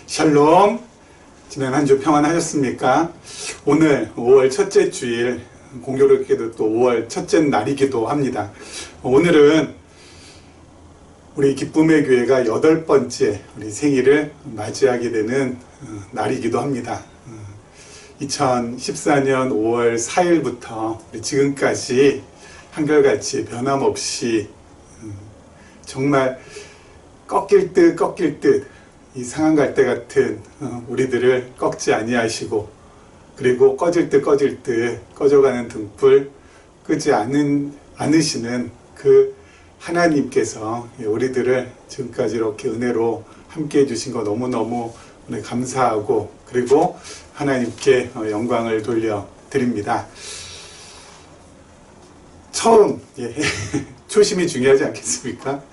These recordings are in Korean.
샬롬. 지난 한 주 평안하셨습니까? 오늘 5월 첫째 주일, 공교롭게도 또 5월 첫째 날이기도 합니다. 오늘은 우리 기쁨의 교회가 8번째 우리 생일을 맞이하게 되는 날이기도 합니다. 2014년 5월 4일부터 지금까지 한결같이 변함없이 정말 꺾일 듯 이 상한 갈대 같은 우리들을 꺾지 아니하시고, 그리고 꺼질 듯 꺼져가는 등불 끄지 않으시는 그 하나님께서 우리들을 지금까지 이렇게 은혜로 함께 해주신 거 너무너무 감사하고, 그리고 하나님께 영광을 돌려드립니다. 처음, 초심이 중요하지 않겠습니까?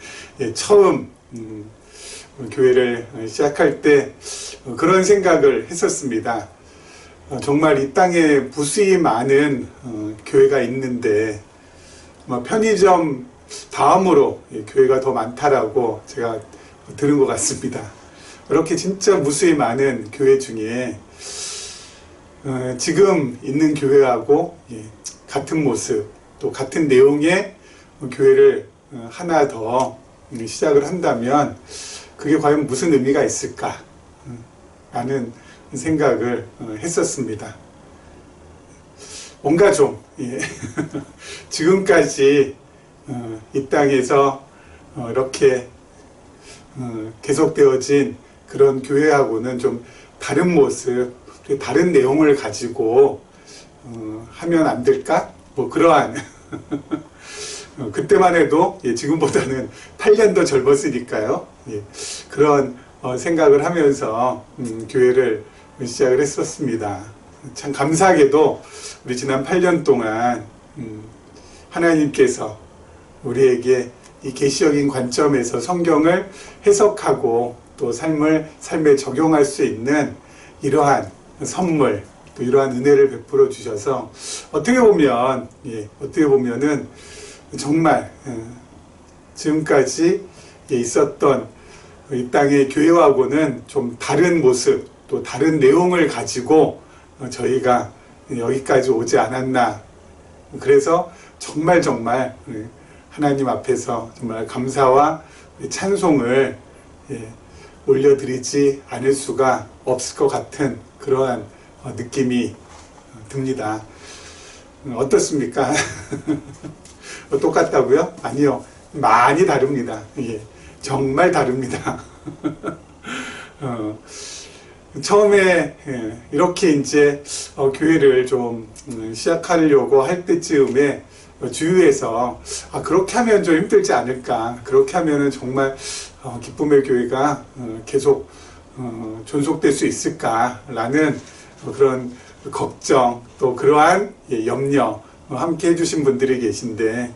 처음 교회를 시작할 때 그런 생각을 했었습니다. 정말 이 땅에 무수히 많은 교회가 있는데 편의점 다음으로 교회가 더 많다라고 제가 들은 것 같습니다. 이렇게 진짜 무수히 많은 교회 중에 지금 있는 교회하고 같은 모습, 또 같은 내용의 교회를 하나 더 시작을 한다면 그게 과연 무슨 의미가 있을까 라는 생각을 했었습니다. 뭔가 좀 지금까지 이 땅에서 이렇게 계속되어진 그런 교회하고는 좀 다른 모습, 다른 내용을 가지고 하면 안 될까? 뭐 그러한 그때만 해도 지금보다는 8년 더 젊었으니까요. 그런 생각을 하면서 교회를 시작을 했었습니다. 참 감사하게도 우리 지난 8년 동안 하나님께서 우리에게 이 계시적인 관점에서 성경을 해석하고 또 삶에 적용할 수 있는 이러한 선물, 또 이러한 은혜를 베풀어 주셔서 어떻게 보면은 정말 지금까지 있었던 이 땅의 교회하고는 좀 다른 모습, 또 다른 내용을 가지고 저희가 여기까지 오지 않았나. 그래서 정말 하나님 앞에서 정말 감사와 찬송을 올려드리지 않을 수가 없을 것 같은 그러한 느낌이 듭니다. 어떻습니까? 똑같다고요? 아니요. 많이 다릅니다. 정말 다릅니다. 처음에 이렇게 이제 교회를 좀 시작하려고 할 때쯤에 주위에서 그렇게 하면 좀 힘들지 않을까, 그렇게 하면은 정말 기쁨의 교회가 계속 존속될 수 있을까라는 그런 걱정, 또 그러한 염려 함께 해주신 분들이 계신데,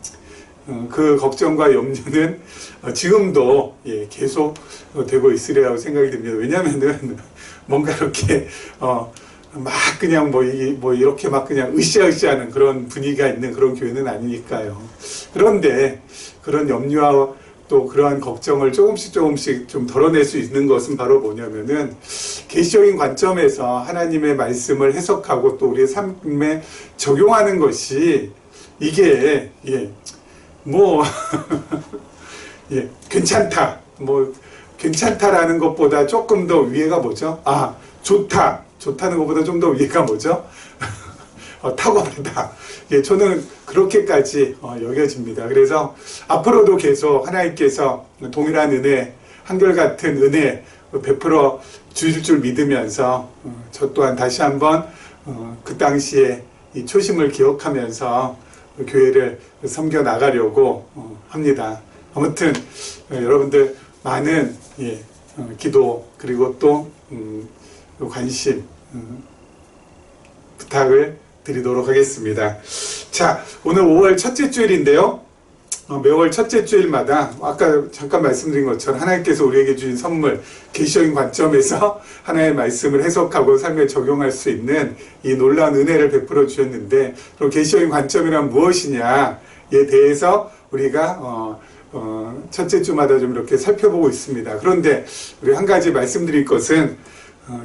그 걱정과 염려는 지금도 계속 되고 있으리라고 생각이 듭니다. 왜냐하면은 뭔가 이렇게 막 그냥 이렇게 막 그냥 으쌰으쌰하는 그런 분위기가 있는 그런 교회는 아니니까요. 그런데 그런 염려와 또 그러한 걱정을 조금씩 좀 덜어낼 수 있는 것은 바로 뭐냐면은 계시적인 관점에서 하나님의 말씀을 해석하고 또 우리의 삶에 적용하는 것이 이게 괜찮다. 괜찮다라는 것보다 조금 더 위에가 뭐죠? 좋다는 것보다 좀 더 위에가 뭐죠? 탁월하다. 저는 그렇게까지 여겨집니다. 그래서 앞으로도 계속 하나님께서 동일한 은혜, 한결같은 은혜 베풀어 주실 줄 믿으면서 저 또한 다시 한번 그 당시에 이 초심을 기억하면서 교회를 섬겨 나가려고 합니다. 아무튼 여러분들 많은 기도, 그리고 또 관심 부탁을 드리도록 하겠습니다. 자, 오늘 5월 첫째 주일인데요. 매월 첫째 주일마다 아까 잠깐 말씀드린 것처럼 하나님께서 우리에게 주신 선물, 계시적인 관점에서 하나님의 말씀을 해석하고 삶에 적용할 수 있는 이 놀라운 은혜를 베풀어 주셨는데, 그럼 계시적인 관점이란 무엇이냐에 대해서 우리가 첫째 주마다 좀 이렇게 살펴보고 있습니다. 그런데 우리 한 가지 말씀드릴 것은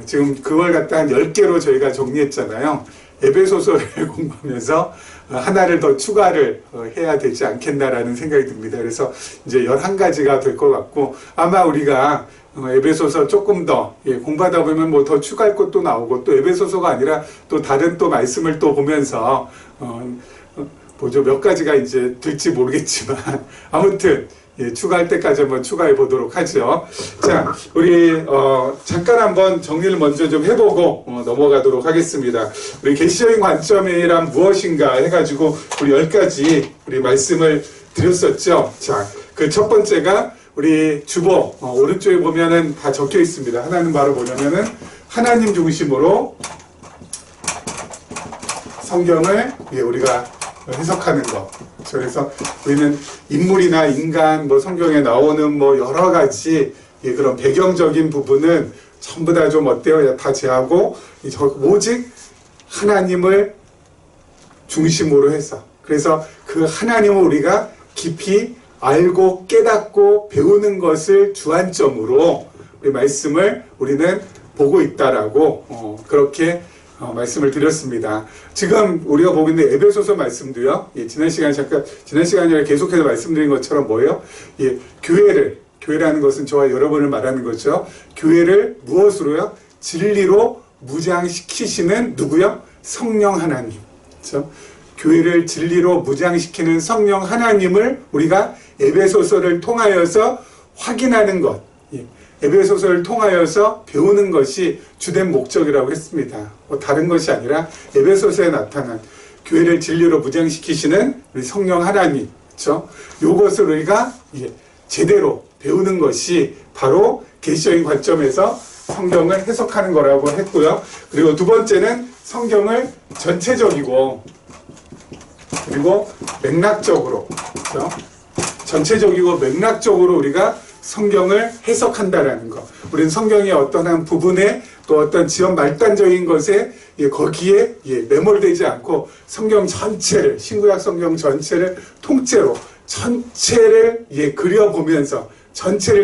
지금 그걸 갖다 한 10개로 저희가 정리했잖아요. 에베소서를 공부하면서 하나를 더 추가를 해야 되지 않겠나라는 생각이 듭니다. 그래서 이제 11가지가 될 것 같고, 아마 우리가 에베소서 조금 더 공부하다 보면 뭐 더 추가할 것도 나오고, 또 에베소서가 아니라 또 다른 또 말씀을 또 보면서 보죠. 몇 가지가 이제 될지 모르겠지만 아무튼 추가할 때까지 한번 추가해 보도록 하죠. 자, 우리 잠깐 한번 정리를 먼저 좀 해보고 넘어가도록 하겠습니다. 우리 계시적인 관점이란 무엇인가 해가지고 우리 10가지 우리 말씀을 드렸었죠. 자, 그 첫 번째가 우리 주보 오른쪽에 보면은 다 적혀 있습니다. 하나는 바로 뭐냐면은 하나님 중심으로 성경을 우리가 해석하는 것. 그래서 우리는 인물이나 인간, 뭐 성경에 나오는 뭐 여러 가지 그런 배경적인 부분은 전부 다 좀 어때요? 다 제하고 오직 하나님을 중심으로 해서, 그래서 그 하나님을 우리가 깊이 알고 깨닫고 배우는 것을 주안점으로 우리 말씀을 우리는 보고 있다라고 그렇게 말씀을 드렸습니다. 지금 우리가 보고 있는 에베소서 말씀도요. 지난 시간에 계속해서 말씀드린 것처럼 뭐예요? 교회라는 것은 저와 여러분을 말하는 거죠. 교회를 무엇으로요? 진리로 무장시키시는 누구요? 성령 하나님. 그렇죠? 교회를 진리로 무장시키는 성령 하나님을 우리가 에베소서를 통하여서 확인하는 것. 에베소서를 통하여서 배우는 것이 주된 목적이라고 했습니다. 다른 것이 아니라 에베소서에 나타난 교회를 진리로 무장시키시는 우리 성령 하나님, 그렇죠? 요것을 우리가 제대로 배우는 것이 바로 계시적인 관점에서 성경을 해석하는 거라고 했고요. 그리고 두 번째는 성경을 전체적이고 그리고 맥락적으로, 그렇죠? 전체적이고 맥락적으로 우리가 성경을 해석한다라는 것. 우리는 성경의 어떤 한 부분에 또 어떤 지연 말단적인 것에 거기에 매몰되지 않고 성경 전체를, 신구약 성경 전체를 통째로 전체를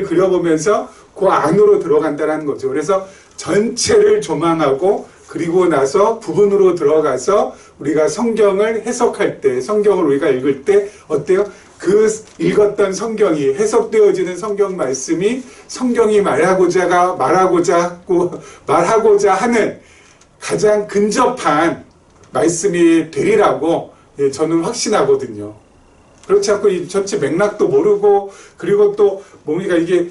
그려보면서 그 안으로 들어간다는 거죠. 그래서 전체를 조망하고 그리고 나서 부분으로 들어가서 우리가 성경을 해석할 때, 성경을 우리가 읽을 때 어때요? 그 읽었던 성경이 해석되어지는 성경 말씀이 성경이 말하고자 하는 가장 근접한 말씀이 되리라고 저는 확신하거든요. 그렇지 않고 이 전체 맥락도 모르고 그리고 또 뭡니까 이게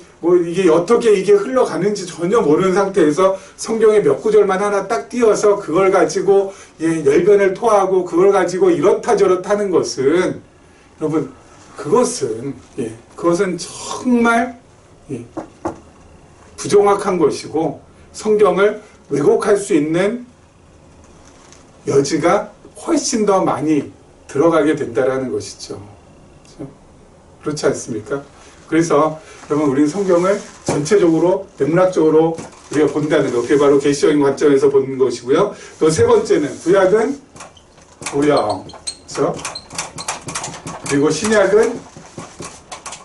어떻게 이게 흘러가는지 전혀 모르는 상태에서 성경의 몇 구절만 하나 딱 띄어서 그걸 가지고 열변을 토하고 그걸 가지고 이렇다 저렇다 하는 것은 여러분 그것은 정말 부정확한 것이고 성경을 왜곡할 수 있는 여지가 훨씬 더 많이 들어가게 된다라는 것이죠. 그렇지 않습니까? 그래서 여러분 우리는 성경을 전체적으로 맥락적으로 우리가 본다는 것, 그게 바로 계시적인 관점에서 보는 것이고요. 또 세 번째는 구약은 오형, 그렇죠? 그리고 신약은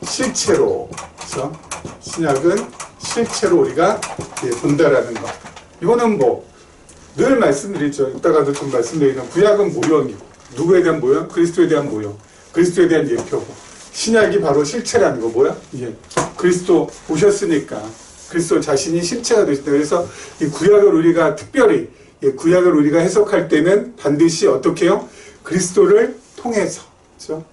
실체로, 그렇죠? 신약은 실체로 우리가 본다라는 것. 이거는 늘 말씀드리죠. 이따가도 좀 말씀드리면 구약은 모형이고 누구에 대한 모형? 그리스도에 대한 모형, 그리스도에 대한 예표고. 신약이 바로 실체라는 거 뭐야? 그리스도 오셨으니까 그리스도 자신이 실체가 되신다. 그래서 이 구약을 우리가 특별히 구약을 우리가 해석할 때는 반드시 어떻게 해요? 그리스도를 통해서, 그렇죠?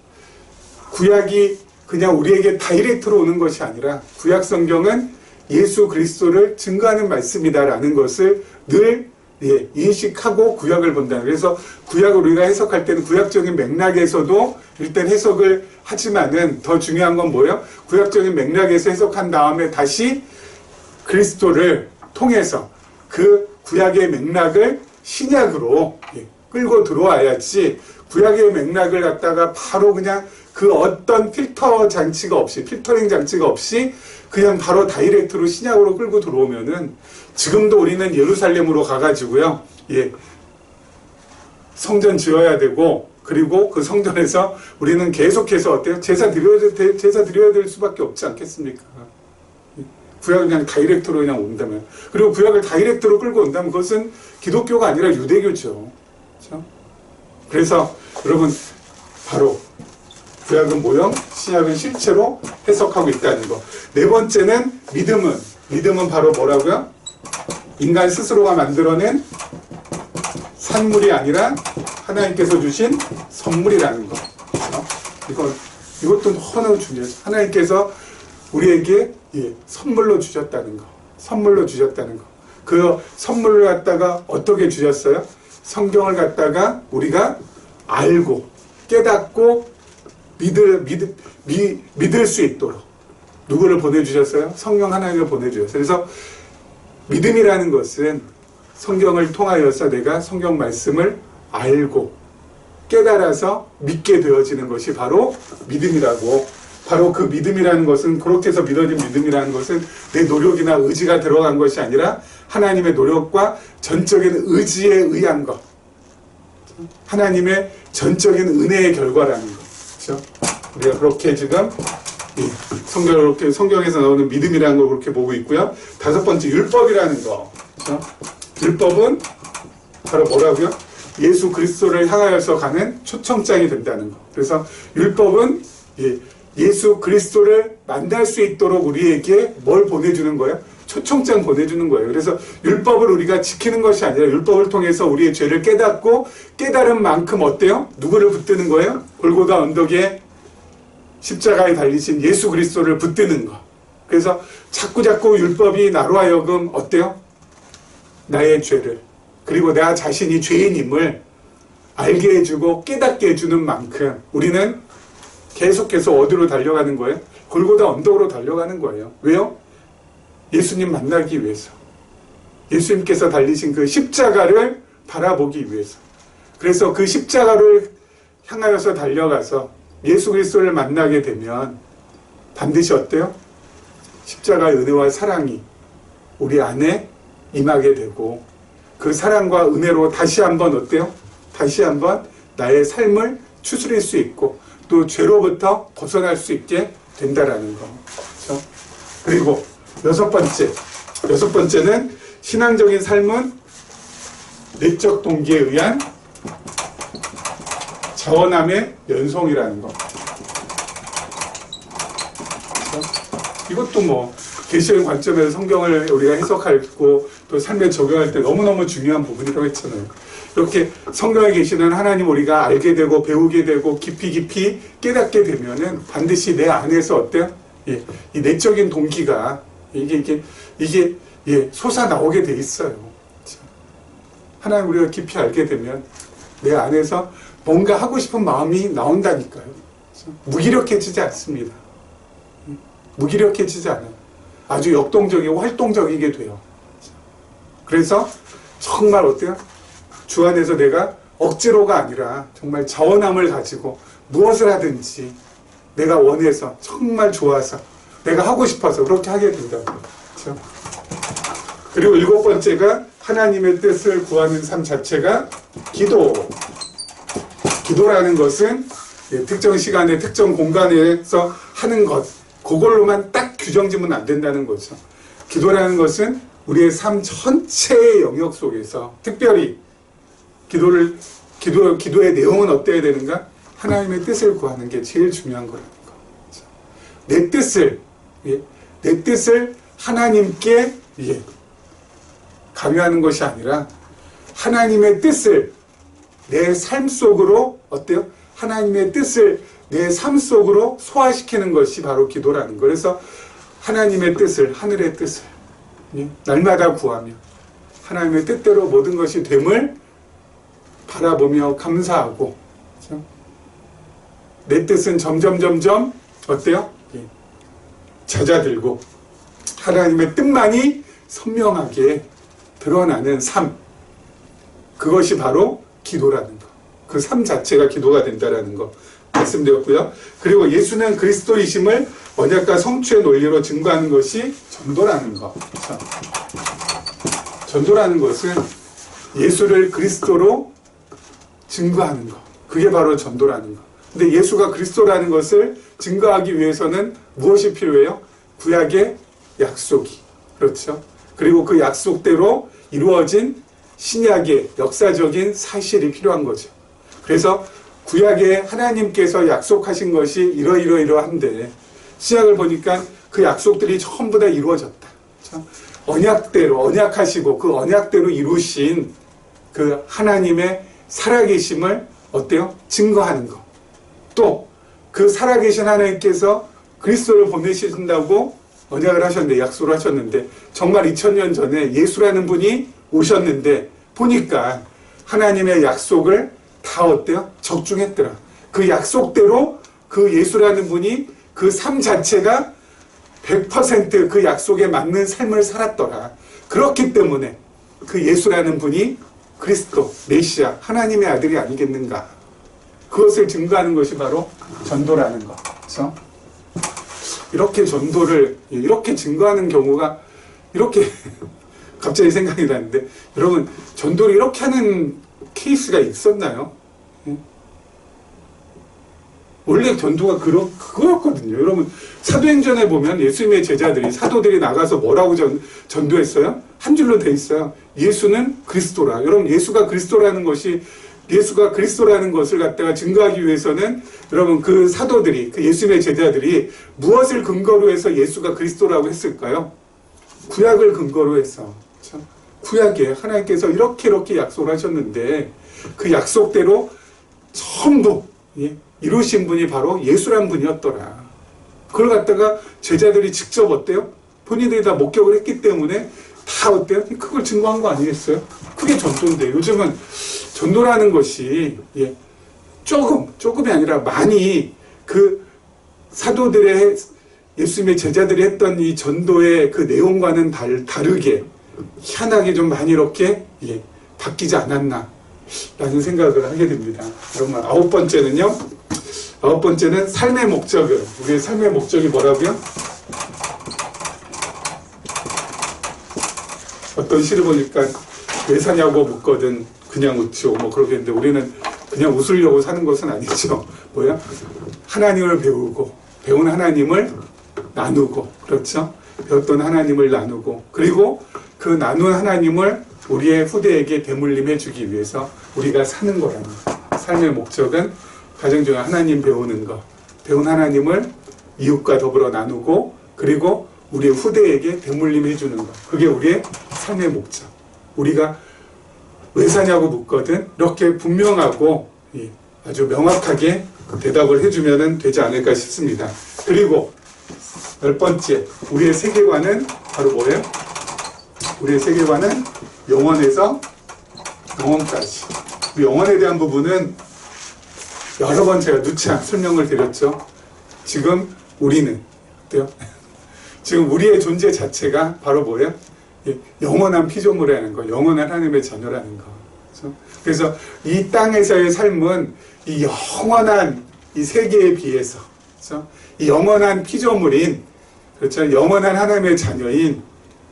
구약이 그냥 우리에게 다이렉트로 오는 것이 아니라 구약 성경은 예수 그리스도를 증거하는 말씀이다라는 것을 늘 인식하고 구약을 본다. 그래서 구약을 우리가 해석할 때는 구약적인 맥락에서도 일단 해석을 하지만은 더 중요한 건 뭐예요? 구약적인 맥락에서 해석한 다음에 다시 그리스도를 통해서 그 구약의 맥락을 신약으로 끌고 들어와야지 구약의 맥락을 갖다가 바로 그냥 그 어떤 필터링 장치가 없이 그냥 바로 다이렉트로 신약으로 끌고 들어오면은 지금도 우리는 예루살렘으로 가가지고요, 성전 지어야 되고 그리고 그 성전에서 우리는 계속해서 어때요? 제사 드려야 될 수밖에 없지 않겠습니까? 구약을 그냥 다이렉트로 그냥 온다면. 그리고 구약을 다이렉트로 끌고 온다면 그것은 기독교가 아니라 유대교죠. 그렇죠? 그래서 여러분, 바로 구약은 모형, 신약은 실체로 해석하고 있다는 거. 네 번째는 믿음은 바로 뭐라고요? 인간 스스로가 만들어낸 산물이 아니라 하나님께서 주신 선물이라는 거. 이것도 너무 중요해요. 하나님께서 우리에게 선물로 주셨다는 거. 선물로 주셨다는 거. 그 선물을 갖다가 어떻게 주셨어요? 성경을 갖다가 우리가 알고 깨닫고 믿을 수 있도록 누구를 보내주셨어요? 성령 하나님을 보내주셨어요. 그래서 믿음이라는 것은 성경을 통하여서 내가 성경 말씀을 알고 깨달아서 믿게 되어지는 것이 바로 믿음이라고. 바로 그 믿음이라는 것은, 그렇게 해서 믿어진 믿음이라는 것은 내 노력이나 의지가 들어간 것이 아니라 하나님의 노력과 전적인 의지에 의한 것. 하나님의 전적인 은혜의 결과라는 것. 그렇죠? 우리가 그렇게 지금 성경에서 나오는 믿음이라는 걸 그렇게 보고 있고요. 다섯 번째, 율법이라는 거. 그렇죠? 율법은 바로 뭐라고요? 예수 그리스도를 향하여서 가는 초청장이 된다는 거. 그래서 율법은 예수 그리스도를 만날 수 있도록 우리에게 뭘 보내주는 거예요? 초청장 보내주는 거예요. 그래서 율법을 우리가 지키는 것이 아니라 율법을 통해서 우리의 죄를 깨닫고 깨달은 만큼 어때요? 누구를 붙드는 거예요? 골고다 언덕에 십자가에 달리신 예수 그리스도를 붙드는 거. 그래서 자꾸자꾸 율법이 나로 하여금 어때요? 나의 죄를, 그리고 나 자신이 죄인임을 알게 해주고 깨닫게 해주는 만큼 우리는 계속해서 어디로 달려가는 거예요? 골고다 언덕으로 달려가는 거예요. 왜요? 예수님 만나기 위해서. 예수님께서 달리신 그 십자가를 바라보기 위해서. 그래서 그 십자가를 향하여서 달려가서 예수 그리스도를 만나게 되면 반드시 어때요? 십자가의 은혜와 사랑이 우리 안에 임하게 되고, 그 사랑과 은혜로 다시 한번 어때요? 다시 한번 나의 삶을 추스릴 수 있고 또 죄로부터 벗어날 수 있게 된다라는 거. 그렇죠? 그리고 여섯 번째는 신앙적인 삶은 내적 동기에 의한 자원함의 연속이라는 거. 그렇죠? 이것도 뭐 계시의 관점에서 성경을 우리가 해석하고 또 삶에 적용할 때 너무너무 중요한 부분이라고 했잖아요. 이렇게 성경에 계시는 하나님 우리가 알게 되고 배우게 되고 깊이 깨닫게 되면은 반드시 내 안에서 어때요? 이 내적인 동기가 이게 솟아나오게 돼 있어요. 하나님 우리가 깊이 알게 되면 내 안에서 뭔가 하고 싶은 마음이 나온다니까요. 무기력해지지 않습니다. 무기력해지지 않아요. 아주 역동적이고 활동적이게 돼요. 그래서 정말 어때요? 주 안에서 내가 억지로가 아니라 정말 자원함을 가지고 무엇을 하든지 내가 원해서 정말 좋아서 내가 하고 싶어서 그렇게 하게 된다고. 그렇죠? 그리고 일곱 번째가 하나님의 뜻을 구하는 삶 자체가 기도. 기도라는 것은 특정 시간에 특정 공간에서 하는 것, 그걸로만 딱 규정지면 안 된다는 거죠. 기도라는 것은 우리의 삶 전체의 영역 속에서 특별히 기도의 내용은 어때야 되는가? 하나님의 뜻을 구하는 게 제일 중요한 거라는 거. 그렇죠? 내 뜻을 하나님께 강요하는 것이 아니라 하나님의 뜻을 내 삶 속으로 어때요? 하나님의 뜻을 내 삶 속으로 소화시키는 것이 바로 기도라는 거. 그래서 하나님의 뜻을, 하늘의 뜻을 날마다 구하며 하나님의 뜻대로 모든 것이 됨을 바라보며 감사하고, 그렇죠? 내 뜻은 점점 어때요? 잦아들고 하나님의 뜻만이 선명하게 드러나는 삶, 그것이 바로 기도라는 거. 그 삶 자체가 기도가 된다라는 거 말씀드렸고요. 그리고 예수는 그리스도이심을 언약과 성취의 논리로 증거하는 것이 전도라는 거. 그렇죠? 전도라는 것은 예수를 그리스도로 증거하는 거. 그게 바로 전도라는 거. 근데 예수가 그리스도라는 것을 증거하기 위해서는 무엇이 필요해요? 구약의 약속이. 그렇죠? 그리고 그 약속대로 이루어진 신약의 역사적인 사실이 필요한 거죠. 그래서 구약에 하나님께서 약속하신 것이 이러이러한데 신약을 보니까 그 약속들이 전부 다 이루어졌다. 그렇죠? 언약대로 언약하시고 그 언약대로 이루신 그 하나님의 살아계심을 어때요? 증거하는 거. 또 그 살아계신 하나님께서 그리스도를 보내신다고 언약을 하셨는데 약속을 하셨는데 정말 2000년 전에 예수라는 분이 오셨는데 보니까 하나님의 약속을 다 어때요? 적중했더라. 그 약속대로 그 예수라는 분이 그 삶 자체가 100% 그 약속에 맞는 삶을 살았더라. 그렇기 때문에 그 예수라는 분이 그리스도, 메시아, 하나님의 아들이 아니겠는가. 그것을 증거하는 것이 바로 전도라는 것. 그렇죠? 이렇게 전도를 이렇게 증거하는 경우가 이렇게 갑자기 생각이 나는데 여러분 전도를 이렇게 하는 케이스가 있었나요? 원래 전도가 그거였거든요. 여러분 사도행전에 보면 예수님의 제자들이 사도들이 나가서 뭐라고 전도했어요? 한 줄로 돼 있어요. 예수는 그리스도라. 여러분 예수가 그리스도라는 것을 갖다가 증거하기 위해서는 여러분 그 사도들이 그 예수님의 제자들이 무엇을 근거로 해서 예수가 그리스도라고 했을까요? 구약을 근거로 해서. 그렇죠? 구약에 하나님께서 이렇게 약속을 하셨는데 그 약속대로 전부 이루신 분이 바로 예수란 분이었더라. 그걸 갖다가 제자들이 직접 어때요? 본인들이 다 목격을 했기 때문에 다 어때요? 그걸 증거한 거 아니겠어요? 그게 전도인데 요즘은 전도라는 것이 조금이 아니라 많이 그 사도들의 예수님의 제자들이 했던 이 전도의 그 내용과는 다르게 희한하게 좀 많이 이렇게 바뀌지 않았나 라는 생각을 하게 됩니다. 여러분 아홉 번째는 삶의 목적을 우리의 삶의 목적이 뭐라고요? 어떤 시를 보니까 왜 사냐고 묻거든 그냥 웃죠. 뭐 그러겠는데 우리는 그냥 웃으려고 사는 것은 아니죠. 뭐야? 하나님을 배우고 배운 하나님을 나누고 그렇죠? 배웠던 하나님을 나누고 그리고 그 나눈 하나님을 우리의 후대에게 대물림해 주기 위해서 우리가 사는 거라는 거예요. 삶의 목적은 가정 중에 하나님 배우는 것, 배운 하나님을 이웃과 더불어 나누고 그리고 우리의 후대에게 대물림해 주는 것. 그게 우리의 삶의 목적. 우리가 왜 사냐고 묻거든 이렇게 분명하고 아주 명확하게 대답을 해주면 되지 않을까 싶습니다. 그리고 10번째, 우리의 세계관은 바로 뭐예요? 우리의 세계관은 영원에서 영원까지. 영원에 대한 부분은 여러 번 제가 누차 설명을 드렸죠. 지금 우리는 어때요? 지금 우리의 존재 자체가 바로 뭐예요? 영원한 피조물이라는 거, 영원한 하나님의 자녀라는 거. 그렇죠? 그래서 이 땅에서의 삶은 이 영원한 이 세계에 비해서, 그렇죠? 이 영원한 피조물인, 그렇죠? 영원한 하나님의 자녀인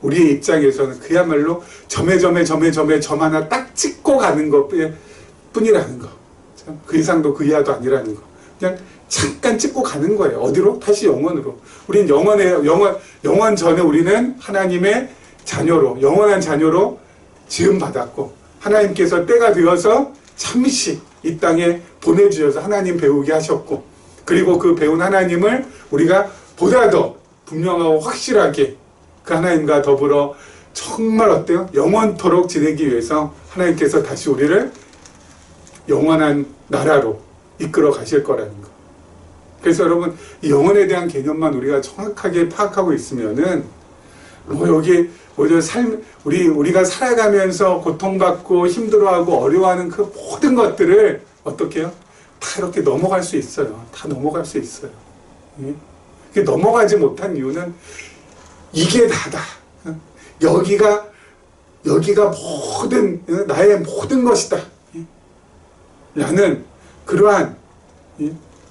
우리의 입장에서는 그야말로 점 하나 딱 찍고 가는 것 뿐이라는 거. 그렇죠? 그 이상도 그 이하도 아니라는 거. 그냥 잠깐 찍고 가는 거예요. 어디로? 다시 영원으로. 우린 영원 전에 우리는 하나님의 자녀로, 영원한 자녀로 지음받았고 하나님께서 때가 되어서 잠시 이 땅에 보내주셔서 하나님 배우게 하셨고 그리고 그 배운 하나님을 우리가 보다 더 분명하고 확실하게 그 하나님과 더불어 정말 어때요? 영원토록 지내기 위해서 하나님께서 다시 우리를 영원한 나라로 이끌어 가실 거라는 거. 그래서 여러분 이 영혼에 대한 개념만 우리가 정확하게 파악하고 있으면은 여기 우리가 살아가면서 고통받고 힘들어하고 어려워하는 그 모든 것들을 어떻게 해요? 다 이렇게 넘어갈 수 있어요. 다 넘어갈 수 있어요. 넘어가지 못한 이유는 이게 다다. 여기가 나의 모든 것이다. 라는 그러한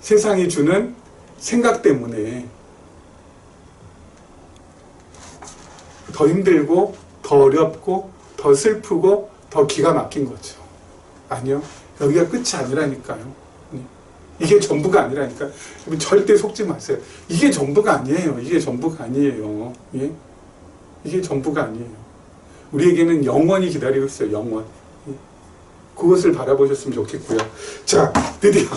세상이 주는 생각 때문에 더 힘들고 더 어렵고 더 슬프고 더 기가 막힌 거죠. 아니요. 여기가 끝이 아니라니까요. 이게 전부가 아니라니까. 절대 속지 마세요. 이게 전부가 아니에요. 이게 전부가 아니에요. 예? 이게 전부가 아니에요. 우리에게는 영원히 기다리고 있어요. 영원. 예? 그것을 바라보셨으면 좋겠고요. 자, 드디어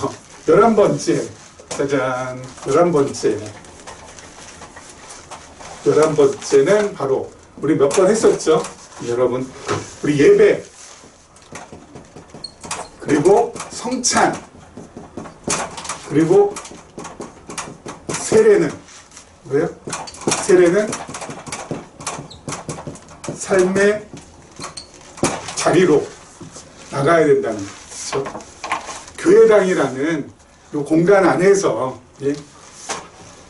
11번째. 짜잔. 11번째. 11번째는 바로 우리 몇 번 했었죠? 여러분, 우리 예배, 그리고 성찬, 그리고 세례는 뭐예요? 세례는 삶의 자리로 나가야 된다는 거죠. 교회당이라는 이 공간 안에서, 예?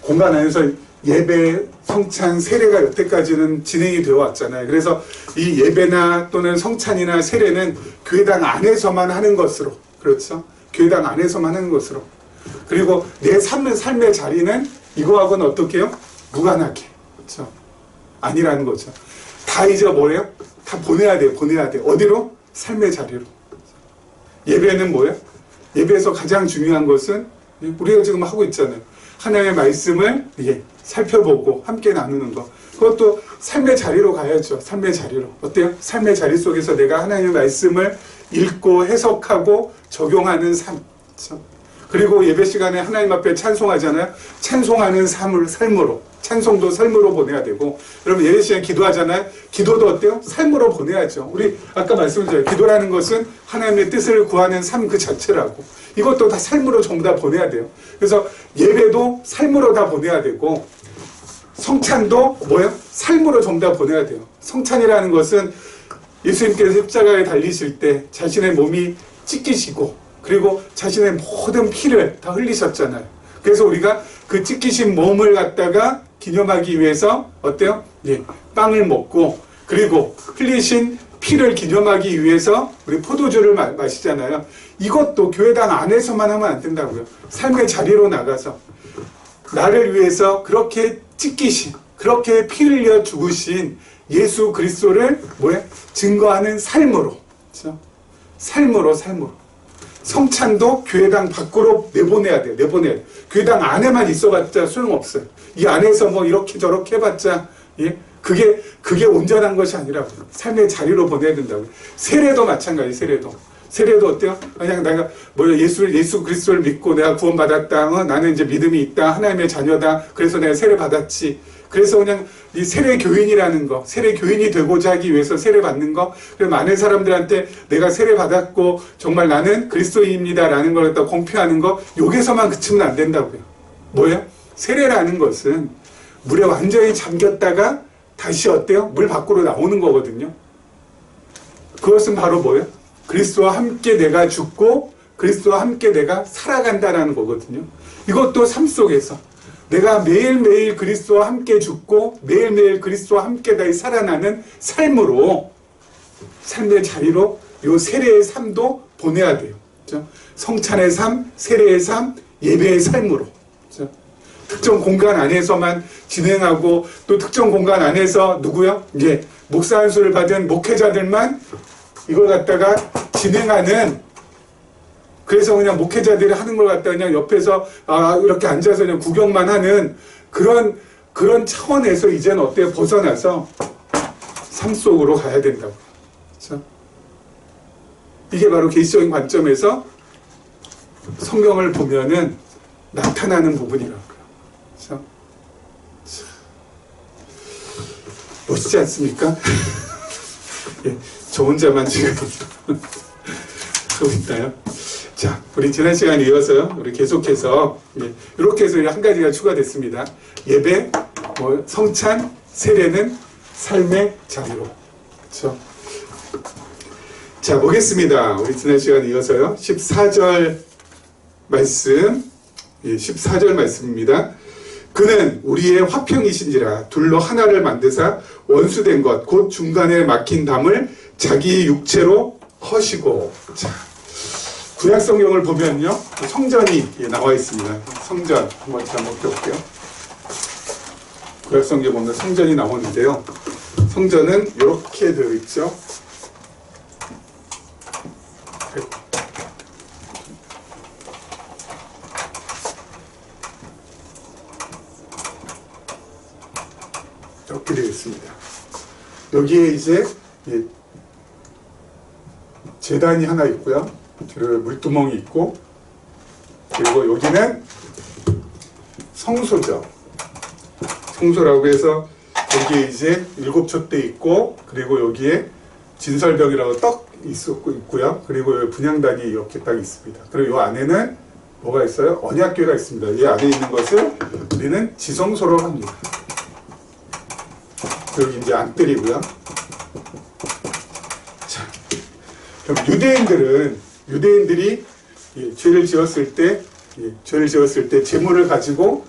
공간 안에서 예배, 성찬, 세례가 여태까지는 진행이 되어 왔잖아요. 그래서 이 예배나 또는 성찬이나 세례는 교회당 안에서만 하는 것으로, 그렇죠? 교회당 안에서만 하는 것으로. 그리고 내 삶의 자리는 이거하고는 어떻게 해요? 무관하게. 그렇죠? 아니라는 거죠. 다 이제 뭐예요? 다 보내야 돼요. 보내야 돼요. 어디로? 삶의 자리로. 예배는 뭐예요? 예배에서 가장 중요한 것은 우리가 지금 하고 있잖아요. 하나님의 말씀을 살펴보고 함께 나누는 것. 그것도 삶의 자리로 가야죠. 삶의 자리로. 어때요? 삶의 자리 속에서 내가 하나님의 말씀을 읽고 해석하고 적용하는 삶. 그렇죠? 그리고 예배 시간에 하나님 앞에 찬송하잖아요. 찬송하는 삶으로. 찬송도 삶으로 보내야 되고, 여러분 예배 시간에 기도하잖아요. 기도도 어때요? 삶으로 보내야죠. 우리 아까 말씀드렸죠. 기도라는 것은 하나님의 뜻을 구하는 삶 그 자체라고. 이것도 다 삶으로 전부 다 보내야 돼요. 그래서 예배도 삶으로 다 보내야 되고, 성찬도 뭐예요? 삶으로 전부 다 보내야 돼요. 성찬이라는 것은 예수님께서 십자가에 달리실 때 자신의 몸이 찢기시고, 그리고 자신의 모든 피를 다 흘리셨잖아요. 그래서 우리가 그 찢기신 몸을 갖다가 기념하기 위해서 어때요? 빵을 먹고, 그리고 흘리신 피를 기념하기 위해서 우리 포도주를 마시잖아요. 이것도 교회당 안에서만 하면 안 된다고요. 삶의 자리로 나가서 나를 위해서 그렇게 찢기신, 그렇게 피 흘려 죽으신 예수 그리스도를 증거하는 삶으로. 그렇죠? 삶으로. 성찬도 교회당 밖으로 내보내야 돼요. 내보내야 돼요. 교회당 안에만 있어봤자 소용없어요. 이 안에서 뭐 이렇게 저렇게 해봤자, 그게 온전한 것이 아니라 삶의 자리로 보내야 된다고요. 세례도 마찬가지, 세례도 어때요? 그냥 내가 예수 그리스도를 믿고 내가 구원받았다. 나는 이제 믿음이 있다. 하나님의 자녀다. 그래서 내가 세례 받았지. 그래서 그냥 이 세례 교인이라는 거, 세례 교인이 되고자 하기 위해서 세례 받는 거, 그리고 많은 사람들한테 내가 세례 받았고 정말 나는 그리스도인입니다라는 걸 갖다 공표하는 거, 여기서만 그치면 안 된다고요. 뭐예요? 세례라는 것은 물에 완전히 잠겼다가 다시 어때요? 물 밖으로 나오는 거거든요. 그것은 바로 뭐예요? 그리스도와 함께 내가 죽고 그리스도와 함께 내가 살아간다라는 거거든요. 이것도 삶 속에서 내가 매일매일 그리스도와 함께 죽고 매일매일 그리스도와 함께 다시 살아나는 삶으로, 삶의 자리로 이 세례의 삶도 보내야 돼요. 그렇죠? 성찬의 삶, 세례의 삶, 예배의 삶으로. 그렇죠? 특정 공간 안에서만 진행하고, 또 특정 공간 안에서 누구요? 목사 안수를 받은 목회자들만 이걸 갖다가 진행하는, 그래서 그냥 목회자들이 하는 걸 갖다 그냥 옆에서 이렇게 앉아서 그냥 구경만 하는 그런 차원에서 이제는 어때요? 벗어나서 삶 속으로 가야 된다고. 그렇죠? 이게 바로 계시적인 관점에서 성경을 보면은 나타나는 부분이라고요. 그렇죠? 멋지지 않습니까? 저 혼자만 지금 하고 있나요? 자, 우리 지난 시간에 이어서요, 우리 계속해서 이렇게 해서 한 가지가 추가됐습니다. 예배, 성찬, 세례는 삶의 자리로. 그렇죠? 자, 보겠습니다. 우리 지난 시간에 이어서요, 14절 말씀, 14절 말씀입니다. 그는 우리의 화평이신지라 둘로 하나를 만드사 원수된 것 곧 중간에 막힌 담을 자기 육체로 허시고. 자, 구약 성경을 보면요, 성전이 나와 있습니다. 성전 한번 한번 볼게요. 구약 성경 보면 성전이 나오는데요. 성전은 이렇게 되어 있죠. 여기에 이제 예, 제단이 하나 있고요. 그리고 물두멍이 있고, 그리고 여기는 성소죠. 성소라고 해서 여기에 이제 7촛대 있고, 그리고 여기에 진설벽이라고 떡 있고요. 그리고 여기 분향단이 이렇게 딱 있습니다. 그리고 이 안에는 뭐가 있어요? 언약궤가 있습니다. 이 안에 있는 것을 우리는 지성소로 합니다. 여기 이제 안뜰이고요. 자, 그럼 유대인들이 죄를 지었을 때 제물을 가지고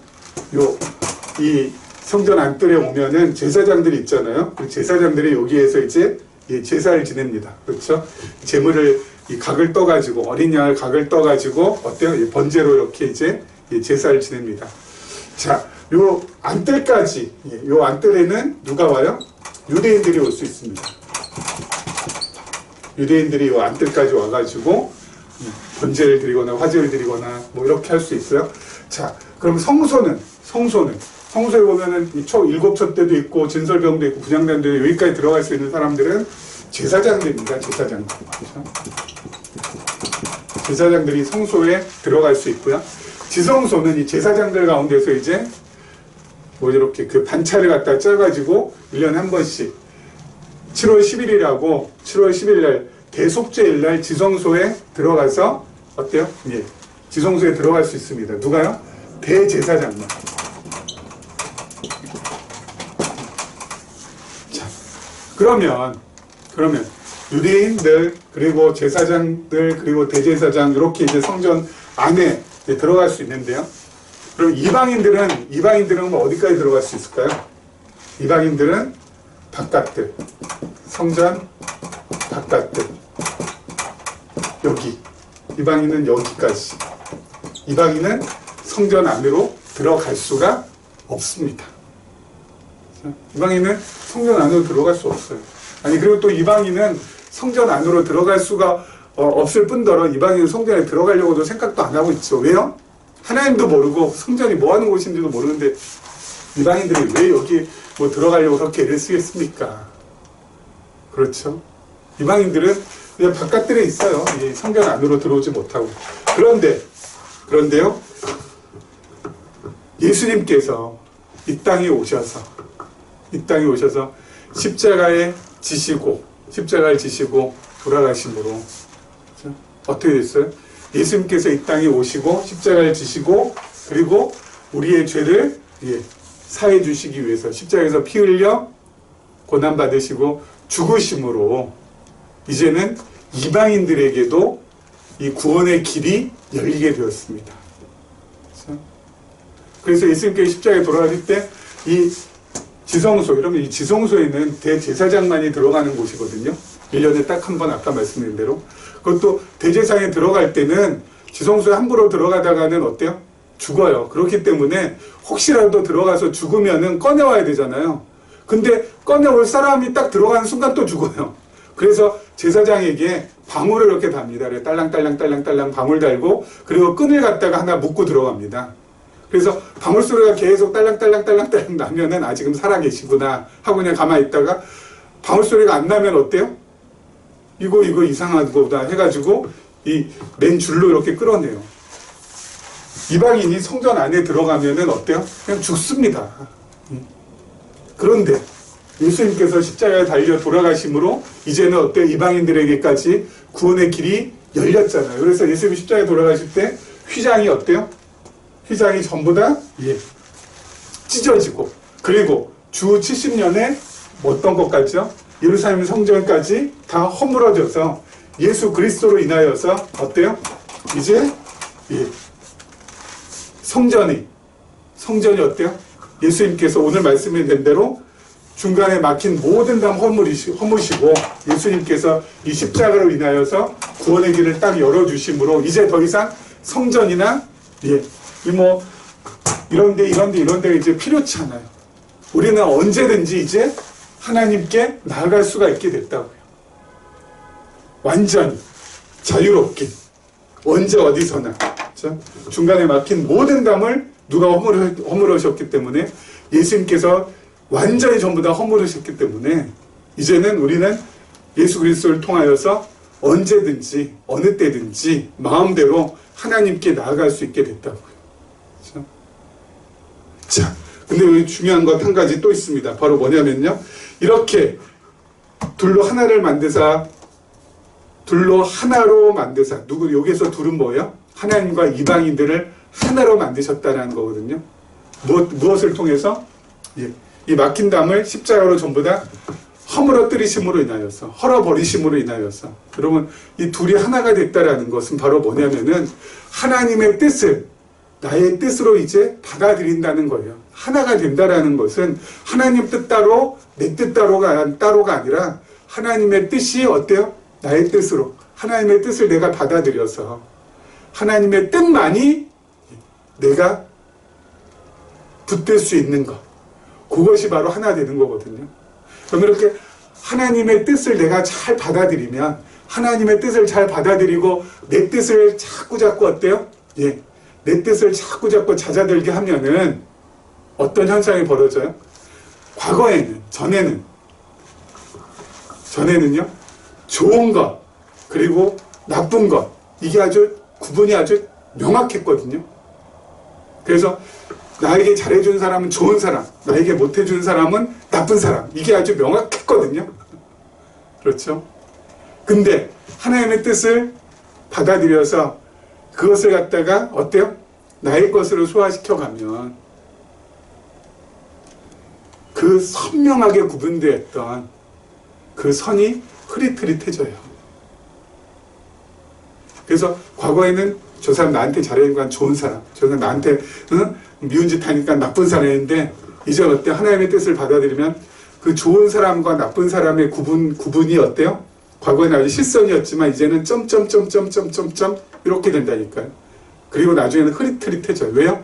이 성전 안뜰에 오면은 제사장들이 있잖아요. 그 제사장들이 여기에서 이제 제사를 지냅니다. 그렇죠? 제물을 이 각을 떠가지고 어린 양을 각을 떠가지고 어때요? 번제로 이렇게 이제 제사를 지냅니다. 자, 요 안뜰까지 요 안뜰에는 누가 와요? 유대인들이 올 수 있습니다. 유대인들이 요 안뜰까지 와가지고 번제를 드리거나 화제를 드리거나 뭐 이렇게 할 수 있어요. 자, 그럼 성소에 보면은 이 7촛대도 있고 진설병도 있고 분향단도 있고 여기까지 들어갈 수 있는 사람들은 제사장들입니다. 제사장들. 그렇죠? 제사장들이 성소에 들어갈 수 있고요. 지성소는 이 제사장들 가운데서 이제 뭐 이렇게 그 반차를 갖다 짜가지고 1년에 한 번씩 7월 10일 날 대속죄일 날 지성소에 들어가서 어때요? 예. 지성소에 들어갈 수 있습니다. 누가요? 대제사장만. 자, 그러면 유대인들 그리고 제사장들 그리고 대제사장 이렇게 이제 성전 안에 들어갈 수 있는데요. 그럼 이방인들은 어디까지 들어갈 수 있을까요? 이방인들은 바깥들, 성전 바깥들, 여기. 이방인은 여기까지. 이방인은 성전 안으로 들어갈 수가 없습니다. 이방인은 성전 안으로 들어갈 수 없어요. 아니, 그리고 또 이방인은 성전 안으로 들어갈 수가 없을 뿐더러 이방인은 성전에 들어가려고도 생각도 안 하고 있죠. 왜요? 하나님도 모르고 성전이 뭐 하는 곳인지도 모르는데 이방인들이 왜 여기 뭐 들어가려고 그렇게 애를 쓰겠습니까? 그렇죠? 이방인들은 그냥 바깥들에 있어요. 성전 안으로 들어오지 못하고. 그런데요, 예수님께서 이 땅에 오셔서 십자가를 지시고 돌아가심으로 어떻게 됐어요? 예수님께서 이 땅에 오시고 십자가를 지시고 그리고 우리의 죄를 사해 주시기 위해서 십자가에서 피 흘려 고난 받으시고 죽으심으로 이제는 이방인들에게도 이 구원의 길이 열리게 되었습니다. 그래서 예수님께서 십자가에 돌아가실 때 이 지성소, 여러분 이 지성소에는 대제사장만이 들어가는 곳이거든요. 1년에 딱 한 번 아까 말씀드린 대로. 그것도 대제사장에 들어갈 때는 지성소에 함부로 들어가다가는 어때요? 죽어요. 그렇기 때문에 혹시라도 들어가서 죽으면은 꺼내와야 되잖아요. 근데 꺼내올 사람이 딱 들어가는 순간 또 죽어요. 그래서 제사장에게 방울을 이렇게 답니다. 딸랑딸랑 방울 달고 그리고 끈을 갖다가 하나 묶고 들어갑니다. 그래서 방울 소리가 계속 딸랑딸랑 나면은 지금 살아계시구나 하고 그냥 가만히 있다가 방울 소리가 안 나면 어때요? 이거 이상하다 해가지고 이 맨 줄로 이렇게 끌어내요. 이방인이 성전 안에 들어가면은 어때요? 그냥 죽습니다. 그런데 예수님께서 십자가에 달려 돌아가심으로 이제는 어때요? 이방인들에게까지 구원의 길이 열렸잖아요. 그래서 예수님이 십자가에 돌아가실 때 휘장이 어때요? 휘장이 전부 다 찢어지고 그리고 주 70년에 어떤 것 같죠? 예루살렘 성전까지 다 허물어져서 예수 그리스도로 인하여서 어때요? 이제 성전이 어때요? 예수님께서 오늘 말씀드린 대로 중간에 막힌 모든 담 허무시고 예수님께서 이 십자가로 인하여서 구원의 길을 딱 열어주심으로 이제 더 이상 성전이나 이런데 이제 필요치 않아요. 우리는 언제든지 이제 하나님께 나아갈 수가 있게 됐다고요. 완전히 자유롭게 언제 어디서나. 그렇죠? 중간에 막힌 모든 담을 누가 허물으셨기 때문에 예수님께서 완전히 전부 다 허물으셨기 때문에 이제는 우리는 예수 그리스도를 통하여서 언제든지 어느 때든지 마음대로 하나님께 나아갈 수 있게 됐다고요. 그렇죠? 자, 근데 여기 중요한 것 한 가지 또 있습니다. 바로 뭐냐면요, 이렇게 둘로 하나를 만드사, 둘로 하나로 만드사, 여기서 둘은 뭐예요? 하나님과 이방인들을 하나로 만드셨다는 거거든요. 무엇을 통해서? 예, 이 막힌 담을 십자가로 전부 다 허물어뜨리심으로 인하여서, 헐어버리심으로 인하여서. 여러분, 이 둘이 하나가 됐다라는 것은 바로 뭐냐면은 하나님의 뜻을 나의 뜻으로 이제 받아들인다는 거예요. 하나가 된다라는 것은 하나님 뜻 따로 내 뜻 따로가 아니라 하나님의 뜻이 어때요? 나의 뜻으로, 하나님의 뜻을 내가 받아들여서 하나님의 뜻만이 내가 붙들 수 있는 것, 그것이 바로 하나 되는 거거든요. 그럼 이렇게 하나님의 뜻을 내가 잘 받아들이면, 하나님의 뜻을 잘 받아들이고 내 뜻을 자꾸자꾸 어때요? 예, 내 뜻을 자꾸자꾸 잦아들게 하면은 어떤 현상이 벌어져요? 과거에는, 전에는요, 좋은 것 그리고 나쁜 것, 이게 구분이 아주 명확했거든요. 그래서 나에게 잘해준 사람은 좋은 사람, 나에게 못해준 사람은 나쁜 사람, 이게 아주 명확했거든요. 그렇죠? 근데 하나님의 뜻을 받아들여서 그것을 갖다가 어때요? 나의 것으로 소화시켜가면 그 선명하게 구분되었던 그 선이 흐릿흐릿해져요. 그래서 과거에는 저 사람 나한테 잘해주니까 좋은 사람, 저 사람 나한테 미운 짓 하니까 나쁜 사람인데, 이제 어때? 하나님의 뜻을 받아들이면 그 좋은 사람과 나쁜 사람의 구분이 어때요? 과거에는 아주 실선이었지만 이제는 점점점점점점점 이렇게 된다니까요. 그리고 나중에는 흐릿흐릿해져요. 왜요?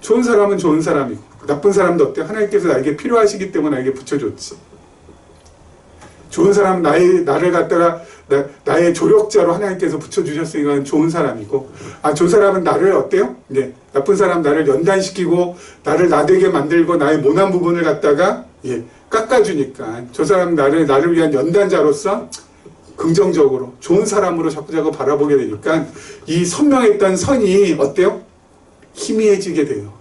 좋은 사람은 좋은 사람이고 나쁜 사람도 어때요? 하나님께서 나에게 필요하시기 때문에 나에게 붙여줬지. 좋은 사람은 나를 갖다가 나의 조력자로 하나님께서 붙여주셨으니까 좋은 사람이고, 저 사람은 나를 어때요? 네, 나쁜 사람 나를 연단시키고 나를 나되게 만들고 나의 모난 부분을 갖다가 깎아주니까 저 사람은 나를 위한 연단자로서 긍정적으로 좋은 사람으로 자꾸 바라보게 되니까 이 선명했던 선이 어때요? 희미해지게 돼요.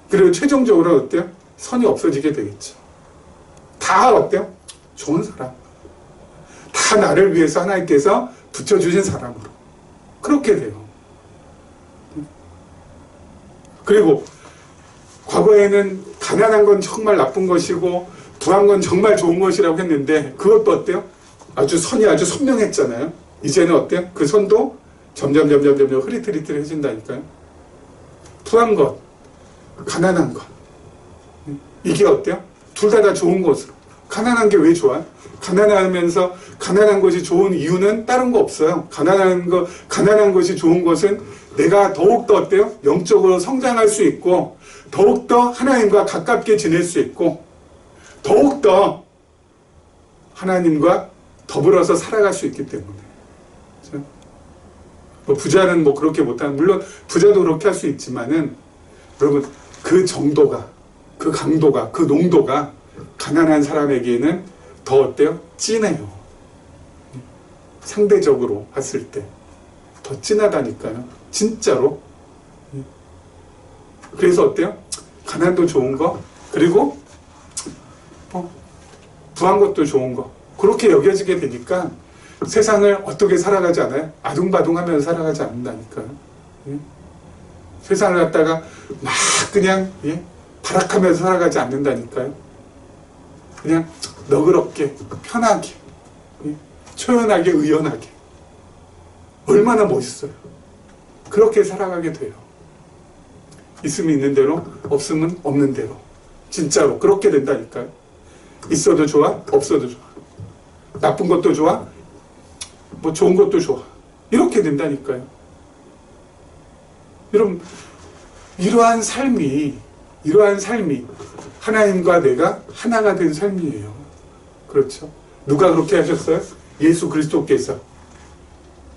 그리고 최종적으로 어때요? 선이 없어지게 되겠죠. 다 어때요? 좋은 사람. 다 나를 위해서 하나님께서 붙여주신 사람으로. 그렇게 돼요. 그리고 과거에는 가난한 건 정말 나쁜 것이고 부한 건 정말 좋은 것이라고 했는데, 그것도 어때요? 선이 아주 선명했잖아요. 이제는 어때요? 그 선도 점점 흐릿흐릿해진다니까요. 부한 것, 가난한 것, 이게 어때요? 둘 다 좋은 것으로. 가난한 게 왜 좋아요? 가난한 것이 좋은 이유는 다른 거 없어요. 가난한 것이 좋은 것은 내가 더욱더 어때요? 영적으로 성장할 수 있고, 더욱더 하나님과 가깝게 지낼 수 있고, 더욱더 하나님과 더불어서 살아갈 수 있기 때문에. 그렇죠? 부자는 그렇게 못하는, 물론 부자도 그렇게 할 수 있지만은, 여러분, 그 정도가, 그 강도가, 그 농도가 가난한 사람에게는 더 어때요? 진해요. 상대적으로 봤을 때 더 진하다니까요. 진짜로. 그래서 어때요? 가난도 좋은 거, 그리고 부한 것도 좋은 거, 그렇게 여겨지게 되니까 세상을 어떻게 살아가지 않아요? 아둥바둥하면서 살아가지 않는다니까요. 세상을 갖다가 막 그냥 발악하면서 살아가지 않는다니까요. 그냥 너그럽게, 편하게, 초연하게, 의연하게. 얼마나 멋있어요. 그렇게 살아가게 돼요. 있으면 있는 대로, 없으면 없는 대로. 진짜로 그렇게 된다니까요. 있어도 좋아, 없어도 좋아. 나쁜 것도 좋아, 좋은 것도 좋아. 이렇게 된다니까요. 여러분, 이러한 삶이 하나님과 내가 하나가 된 삶이에요. 그렇죠? 누가 그렇게 하셨어요? 예수 그리스도께서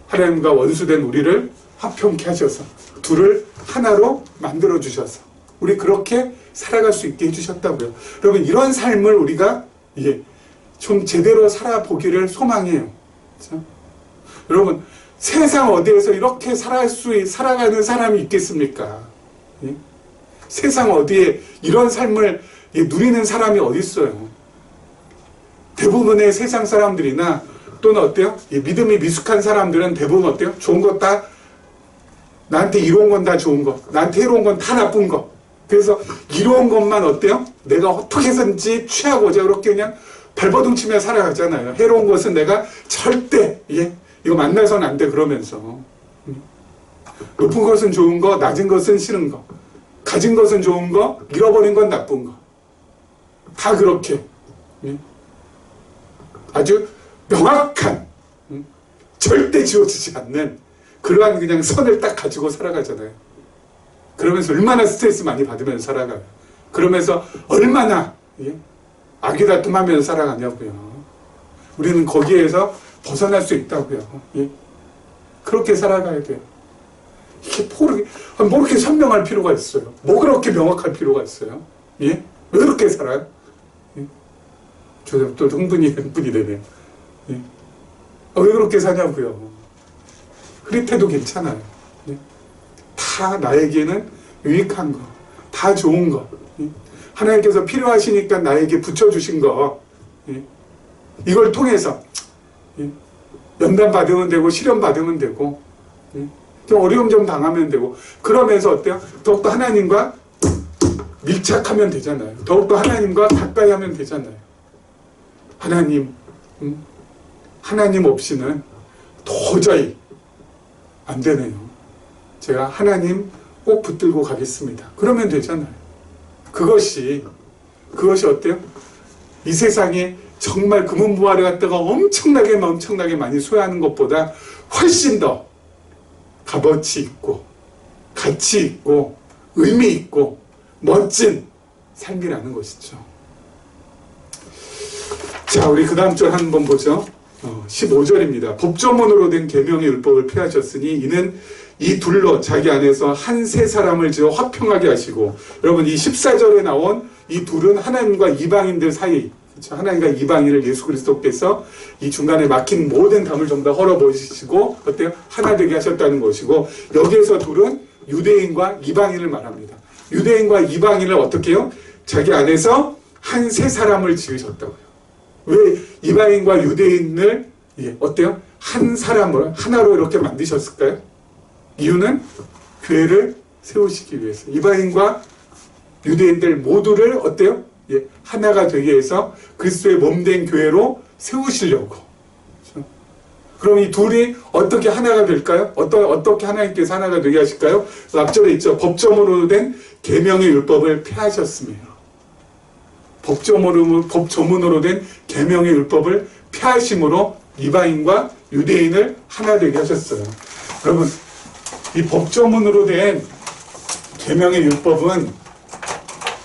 하나님과 원수된 우리를 화평케 하셔서 둘을 하나로 만들어 주셔서 우리 그렇게 살아갈 수 있게 해주셨다고요. 여러분, 이런 삶을 우리가 좀 제대로 살아보기를 소망해요. 그렇죠? 여러분, 세상 어디에서 이렇게 살아가는 사람이 있겠습니까? 예? 세상 어디에 이런 삶을 누리는 사람이 어디 있어요? 대부분의 세상 사람들이나 또는 어때요? 믿음이 미숙한 사람들은 대부분 어때요? 좋은 것 다, 나한테 이로운 건 다 좋은 거, 나한테 해로운 건 다 나쁜 거. 그래서 이로운 것만 어때요? 내가 어떻게 해서든지 취하고자 그렇게 그냥 발버둥 치며 살아가잖아요. 해로운 것은 내가 절대, 이거 만나서는 안 돼, 그러면서. 높은 것은 좋은 거, 낮은 것은 싫은 거. 가진 것은 좋은 거, 잃어버린 건 나쁜 거. 다 그렇게. 아주 명확한, 절대 지워지지 않는 그러한 그냥 선을 딱 가지고 살아가잖아요. 그러면서 얼마나 스트레스 많이 받으면서 살아가요. 그러면서 얼마나 아귀다툼하면서 살아가냐고요. 우리는 거기에서 벗어날 수 있다고요. 그렇게 살아가야 돼요. 이게 뭐 이렇게 선명할 필요가 있어요? 뭐 그렇게 명확할 필요가 있어요? 왜 그렇게 살아요? 저 또 흥분이 되네요. 왜 그렇게 사냐고요. 흐릿해도 괜찮아요. 다 나에게는 유익한 거, 다 좋은 거, 하나님께서 필요하시니까 나에게 붙여주신 거, 이걸 통해서 연단 받으면 되고 시련 받으면 되고 좀 어려움 좀 당하면 되고, 그러면서 어때요? 더욱더 하나님과 밀착하면 되잖아요. 더욱더 하나님과 가까이 하면 되잖아요. 하나님 없이는 도저히 안 되네요. 제가 하나님 꼭 붙들고 가겠습니다. 그러면 되잖아요. 그것이 어때요? 이 세상에 정말 금은부화를 갖다가 엄청나게 많이 소유하는 것보다 훨씬 더 값어치 있고 가치 있고 의미 있고 멋진 삶이라는 것이죠. 자, 우리 그 다음 절 한번 보죠. 15절입니다. 법조문으로 된 계명의 율법을 폐하셨으니 이는 이 둘로 자기 안에서 한 세 사람을 지어 화평하게 하시고, 여러분 이 14절에 나온 이 둘은 하나님과 이방인들 사이, 그렇죠? 하나님과 이방인을 예수 그리스도께서 이 중간에 막힌 모든 담을 전부 다 헐어버리시고 어때요? 하나 되게 하셨다는 것이고, 여기에서 둘은 유대인과 이방인을 말합니다. 유대인과 이방인을 어떻게 해요? 자기 안에서 한 세 사람을 지으셨다고요. 왜 이방인과 유대인을 어때요? 한 사람을 하나로 이렇게 만드셨을까요? 이유는 교회를 세우시기 위해서, 이방인과 유대인들 모두를 어때요? 하나가 되게 해서 그리스도의 몸된 교회로 세우시려고. 그렇죠? 그럼 이 둘이 어떻게 하나가 될까요? 어떻게 하나님께서 하나가 되게 하실까요? 앞절에 있죠. 법조문으로 된 계명의 율법을 폐하셨으며. 법조문으로 된 계명의 율법을 폐하심으로 이방인과 유대인을 하나 되게 하셨어요. 여러분, 이 법조문으로 된 계명의 율법은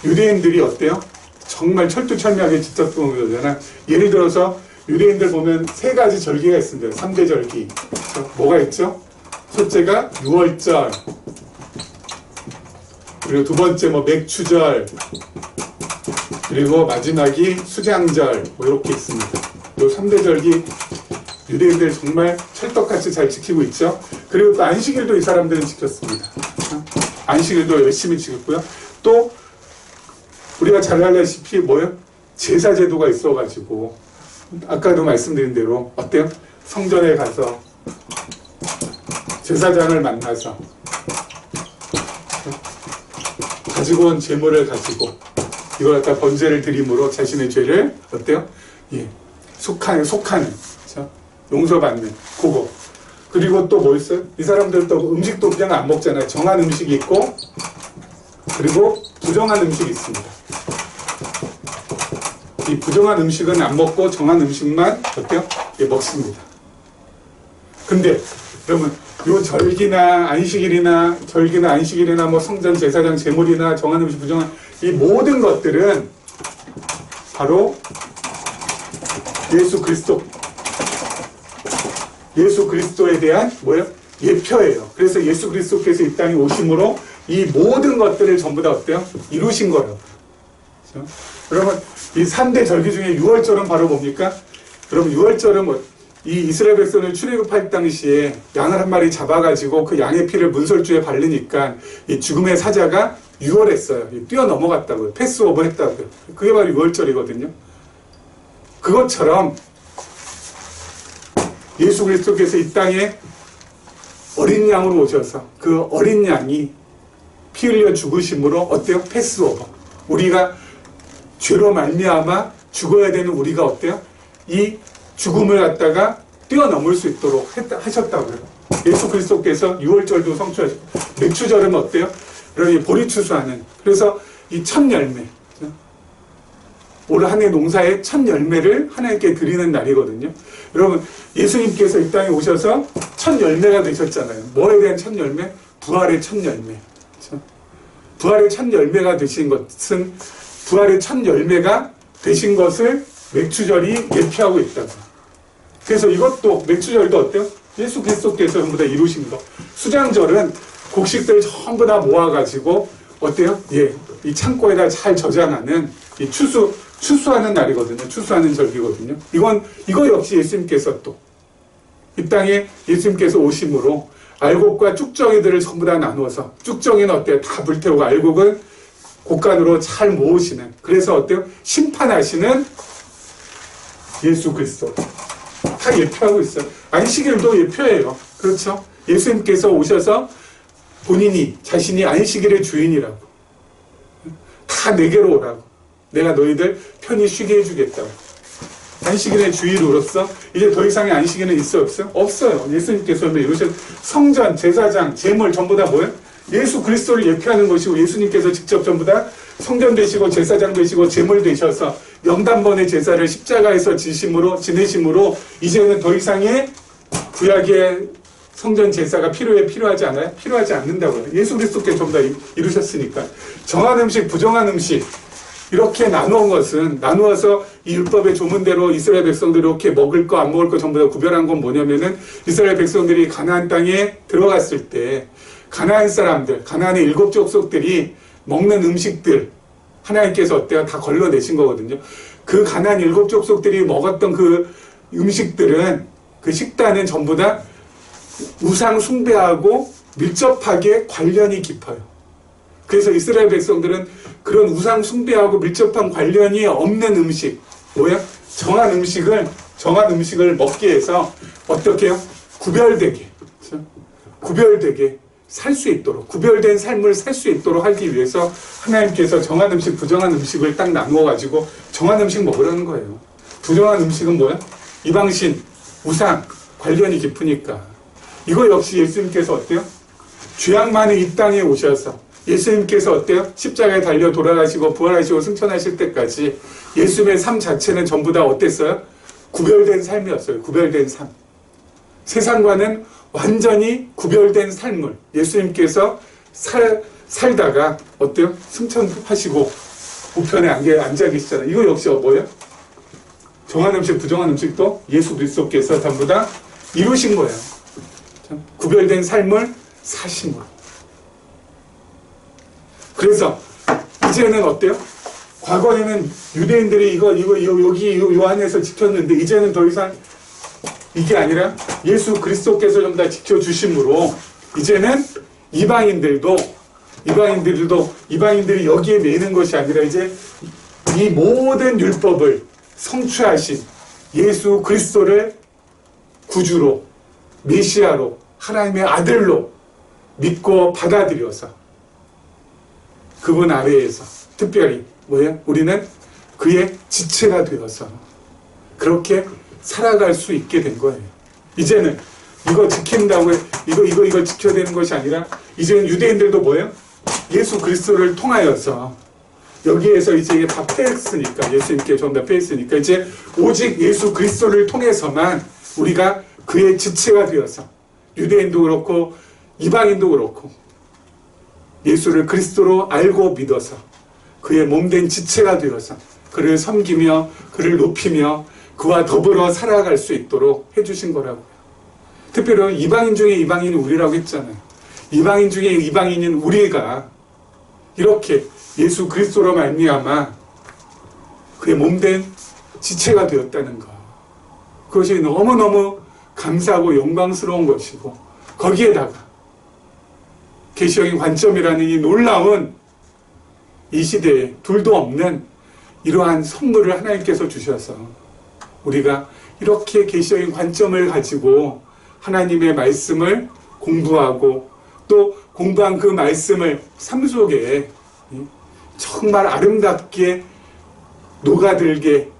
유대인들이 어때요? 정말 철두철미하게 지켰던 거잖아요. 예를 들어서 유대인들 보면 세 가지 절기가 있습니다. 3대 절기. 뭐가 있죠? 첫째가 유월절, 그리고 두 번째 맥추절, 그리고 마지막이 수장절, 이렇게 있습니다. 이 3대 절기 유대인들 정말 찰떡같이 잘 지키고 있죠. 그리고 또 안식일도 이 사람들은 지켰습니다. 안식일도 열심히 지켰고요. 또 우리가 잘 알다시피 제사 제도가 있어가지고, 아까도 말씀드린 대로 어때요? 성전에 가서 제사장을 만나서 가지고 온 제물을 가지고 이걸 갖다 번제를 드림으로 자신의 죄를 어때요? 속하는, 그렇죠? 용서받는 그거. 그리고 또 뭐 있어요? 이 사람들도 음식도 그냥 안 먹잖아요. 정한 음식이 있고, 그리고 부정한 음식이 있습니다. 이 부정한 음식은 안 먹고 정한 음식만 어때요? 먹습니다. 근데 여러분, 요 절기나 안식일이나 뭐 성전 제사장 제물이나 정한 음식, 부정한 이 모든 것들은 바로 예수 그리스도에 대한 예표예요. 그래서 예수 그리스도께서 이 땅에 오심으로 이 모든 것들을 전부 다 어때요? 이루신 거예요. 그렇죠? 여러분, 이 3대 절기 중에 6월절은 바로 뭡니까? 여러분, 6월절은 이 이스라엘 백성을 출애굽할 당시에 양을 한 마리 잡아가지고 그 양의 피를 문설주에 바르니까 이 죽음의 사자가 유월했어요. 뛰어넘어갔다고요. 패스오버 했다고요. 그게 바로 6월절이거든요. 그것처럼 예수 그리스도께서 이 땅에 어린 양으로 오셔서 그 어린 양이 피 흘려 죽으심으로 어때요? 패스오버. 우리가 죄로 말미암아 죽어야 되는 우리가 어때요? 이 죽음을 갖다가 뛰어넘을 수 있도록 하셨다고요. 예수 그리스도께서 6월절도 성취하셨고, 맥추절은 어때요? 여러분, 보리추수하는, 그래서 이 첫 열매, 올 한 해 농사의 첫 열매를 하나님께 드리는 날이거든요. 여러분, 예수님께서 이 땅에 오셔서 첫 열매가 되셨잖아요. 뭐에 대한 첫 열매? 부활의 첫 열매. 그렇죠? 부활의 첫 열매가 되신 것은, 부활의 첫 열매가 되신 것을 맥추절이 예표하고 있다고. 그래서 이것도, 맥추절도 어때요? 예수 그리스도께서 전부 다 이루신 거. 수장절은 곡식들 전부 다 모아가지고 어때요? 예, 이 창고에다 잘 저장하는 이 추수하는 날이거든요. 추수하는 절기거든요. 이거 역시 예수님께서 또 이 땅에 예수님께서 오심으로 알곡과 쭉정이들을 전부 다 나누어서, 쭉정이는 어때요? 다 불태우고 알곡은 곡간으로 잘 모으시는, 그래서 어때요? 심판하시는 예수 그리스도. 다 예표하고 있어요. 안식일도 예표예요. 그렇죠? 예수님께서 오셔서 본인이, 자신이 안식일의 주인이라고. 다 내게로 오라고. 내가 너희들 편히 쉬게 해주겠다고. 안식일의 주인으로서 이제 더 이상의 안식일은 있어요? 없어요? 없어요. 예수님께서 이루신 성전, 제사장, 제물 전부 다 뭐예요? 예수 그리스도를 예표하는 것이고, 예수님께서 직접 전부 다 성전 되시고 제사장 되시고 제물 되셔서 영단번의 제사를 십자가에서 지내심으로 이제는 더 이상의 구약의 성전 제사가 필요하지 않아요? 필요하지 않는다고요. 예수 그리스도께 전부 다 이루셨으니까. 정한 음식, 부정한 음식, 이렇게 나누어서 이 율법의 조문대로 이스라엘 백성들이 이렇게 먹을 거, 안 먹을 거 전부 다 구별한 건 뭐냐면은, 이스라엘 백성들이 가나안 땅에 들어갔을 때 가나안 사람들, 가나안의 7 족속들이 먹는 음식들 하나님께서 어때요? 다 걸러내신 거거든요. 그 가나안 7 족속들이 먹었던 그 음식들은, 그 식단은 전부 다 우상 숭배하고 밀접하게 관련이 깊어요. 그래서 이스라엘 백성들은 그런 우상 숭배하고 밀접한 관련이 없는 음식, 뭐야? 정한 음식을 먹기 위해서 어떻게 해요? 구별되게, 그렇죠? 구별되게 살 수 있도록, 구별된 삶을 살 수 있도록 하기 위해서 하나님께서 정한 음식, 부정한 음식을 딱 나누어가지고 정한 음식 먹으라는 거예요. 부정한 음식은 뭐야? 이방신, 우상, 관련이 깊으니까. 이거 역시 예수님께서 어때요? 죄악 많은 이 땅에 오셔서 예수님께서 어때요? 십자가에 달려 돌아가시고 부활하시고 승천하실 때까지 예수님의 삶 자체는 전부 다 어땠어요? 구별된 삶이었어요. 구별된 삶. 세상과는 완전히 구별된 삶을 예수님께서 살다가 어때요? 승천하시고 우편에 앉아 계시잖아요. 이거 역시 뭐예요? 정한 음식, 부정한 음식도 예수 그리스도께서 전부 다 이루신 거예요. 구별된 삶을 사심으로. 그래서 이제는 어때요? 과거에는 유대인들이 여기 요 안에서 지켰는데, 이제는 더 이상 이게 아니라 예수 그리스도께서 좀 다 지켜주심으로 이제는 이방인들이 여기에 매이는 것이 아니라 이제 이 모든 율법을 성취하신 예수 그리스도를 구주로, 메시아로, 하나님의 아들로 믿고 받아들여서 그분 아래에서 특별히 뭐예요? 우리는 그의 지체가 되어서 그렇게 살아갈 수 있게 된 거예요. 이제는 이거 지킨다고 이거 지켜야 되는 것이 아니라, 이제는 유대인들도 뭐예요? 예수 그리스도를 통하여서 여기에서 이제 다 패했으니까, 예수님께 전부 다 패했으니까 이제 오직 예수 그리스도를 통해서만 우리가 그의 지체가 되어서, 유대인도 그렇고 이방인도 그렇고 예수를 그리스도로 알고 믿어서 그의 몸된 지체가 되어서 그를 섬기며 그를 높이며 그와 더불어 살아갈 수 있도록 해주신 거라고요. 특별히 이방인 중에 이방인은 우리라고 했잖아요. 이방인 중에 이방인인 우리가 이렇게 예수 그리스도로 말미암아 그의 몸된 지체가 되었다는 것. 그것이 너무너무 감사하고 영광스러운 것이고, 거기에다가 계시적인 관점이라는 이 놀라운 이 시대에 둘도 없는 이러한 선물을 하나님께서 주셔서 우리가 이렇게 계시적인 관점을 가지고 하나님의 말씀을 공부하고 또 공부한 그 말씀을 삶 속에 정말 아름답게 녹아들게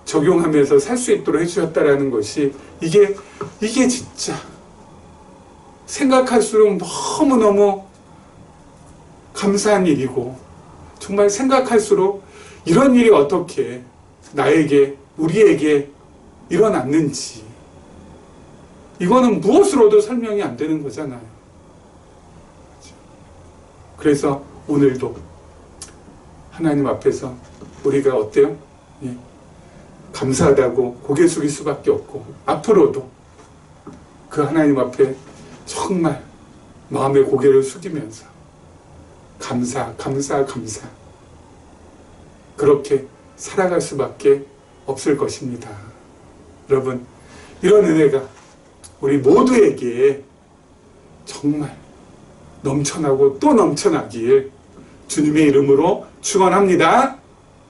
적용하면서 살 수 있도록 해주셨다라는 것이 이게 진짜 생각할수록 너무너무 감사한 일이고, 정말 생각할수록 이런 일이 어떻게 나에게, 우리에게 일어났는지, 이거는 무엇으로도 설명이 안 되는 거잖아요. 그래서 오늘도 하나님 앞에서 우리가 어때요? 예. 감사하다고 고개 숙일 수밖에 없고, 앞으로도 그 하나님 앞에 정말 마음의 고개를 숙이면서 감사 그렇게 살아갈 수밖에 없을 것입니다. 여러분, 이런 은혜가 우리 모두에게 정말 넘쳐나고 또 넘쳐나길 주님의 이름으로 축원합니다.